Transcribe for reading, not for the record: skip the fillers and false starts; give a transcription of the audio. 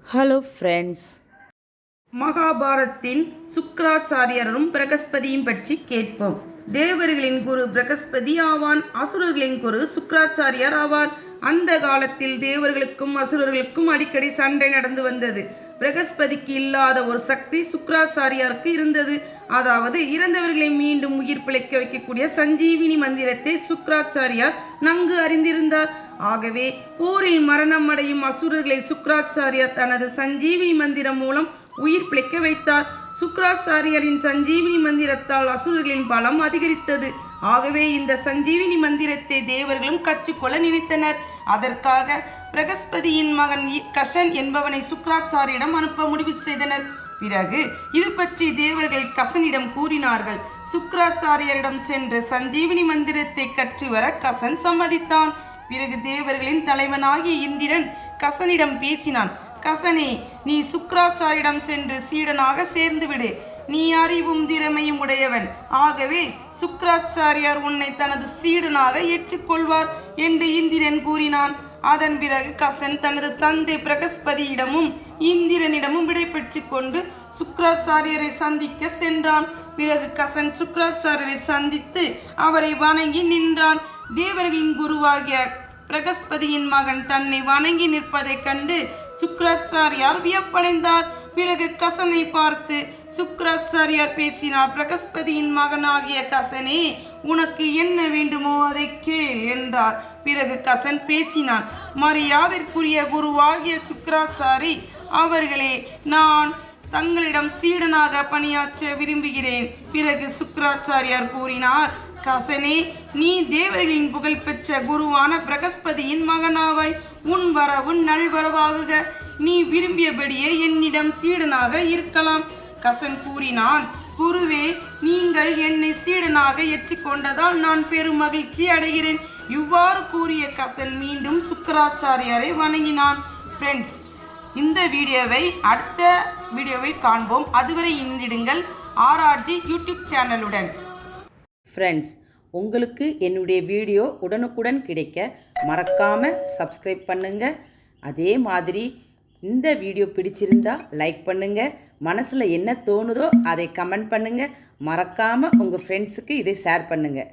Hello friends, மகாபாரத்தின் சுக்ராச்சாரியரும் பிரகஸ்பதியும் பற்றி கேட்போம். தேவர்களின் குரு பிரகஸ்பதி ஆவான். அசுரர்களின் குரு சுக்ராச்சாரியார் ஆவார். அந்த காலத்தில் தேவர்களுக்கும் அசுரர்களுக்கும் அடிக்கடி சண்டை நடந்து வந்தது. பிரகஸ்பதிக்கு இல்லாத ஒரு சக்தி சுக்ராச்சாரியாருக்கு இருந்தது. அதாவது இறந்தவர்களை மீண்டும் உயிர் பிழைக்க வைக்கக்கூடிய சஞ்சீவினி மந்திரத்தை சுக்ராச்சாரியார் நன்கு அறிந்திருந்தார். ஆகவே போரில் மரணம் அடையும் அசுரர்களை சுக்ராச்சாரியார் தனது சஞ்சீவினி மந்திரம் மூலம் உயிர் பிழைக்க வைத்தார். சுக்ராச்சாரியரின் சஞ்சீவினி மந்திரத்தால் அசுரர்களின் பலம் அதிகரித்தது. ஆகவே இந்த சஞ்சீவினி மந்திரத்தை தேவர்களும் கற்றுக்கொள்ள நினைத்தனர். அதற்காக பிரகஸ்பதியின் மகன் கசன் என்பவனை சுக்ராச்சாரியிடம் அனுப்ப முடிவு செய்தனர். பிறகு இது பற்றி தேவர்கள் கசனிடம் கூறினார்கள். சுக்ராச்சாரியரிடம் சென்று சஞ்சீவினி மந்திரத்தை கற்றுவர கசன் சம்மதித்தான். பிறகு தேவர்களின் தலைவனாகிய இந்திரன் கசனிடம் பேசினான். கசனே, நீ சுக்ராச்சாரியிடம் சென்று சீடனாக சேர்ந்துவிடு. நீ அறிவும் திறமையும் உடையவன். ஆகவே சுக்ராச்சாரியார் உன்னை தனது சீடனாக ஏற்றுக்கொள்வார் என்று இந்திரன் கூறினான். அதன் பிறகு கசன் தனது தந்தை பிரகஸ்பதியிடமும் இந்திரனிடமும் விடை பெற்று கொண்டு சுக்ராச்சாரியரை சந்திக்க சென்றான். பிறகு கசன் சுக்ராச்சாரியரை சந்தித்து அவரை வணங்கி நின்றான். தேவர்களின் குருவாகிய பிரகஸ்பதியின் மகன் தன்னை வணங்கி நிற்பதை கண்டு சுக்ராச்சாரியார் வியப்படைந்தார். பிறகு கசனை பார்த்து சுக்ராச்சாரியார் பேசினார். பிரகஸ்பதியின் மகனாகிய கசனே, உனக்கு என்ன வேண்டுமோ அதை கேள் என்றார். பிறகு கசன் பேசினான். மரியாதைக்குரிய குருவாகிய சுக்ராச்சாரி அவர்களே, நான் தங்களிடம் சீடனாக பணியாற்ற விரும்புகிறேன். பிறகு சுக்ராச்சாரியார் கூறினார், கசனே, நீ தேவர்களின் புகழ்பெற்ற குருவான பிரகஸ்பதியின் மகனாவாய். உன் வரவு நல்வரவாகுக. நீ விரும்பியபடியே என்னிடம் சீடனாக இருக்கலாம். கசன் கூறினான், குருவே, நீங்கள் என்னை சீடனாக ஏற்றுக்கொண்டதால் நான் பெரும் மகிழ்ச்சி அடைகிறேன். இவ்வாறு கூறிய கசன் மீண்டும் சுக்ராச்சாரியாரை வணங்கினான். ஃப்ரெண்ட்ஸ், இந்த வீடியோவை அடுத்த வீடியோவில் காண்போம். அதுவரை இணைந்திடுங்கள் ஆர்ஆர்ஜி யூடியூப் சேனலுடன். ஃப்ரெண்ட்ஸ், உங்களுக்கு என்னுடைய வீடியோ உடனுக்குடன் கிடைக்க மறக்காமல் சப்ஸ்கிரைப் பண்ணுங்கள். அதே மாதிரி இந்த வீடியோ பிடிச்சிருந்தா லைக் பண்ணுங்கள். மனசில் என்ன தோணுதோ அதை கமெண்ட் பண்ணுங்கள். மறக்காமல் உங்கள் ஃப்ரெண்ட்ஸுக்கு இதை ஷேர் பண்ணுங்கள்.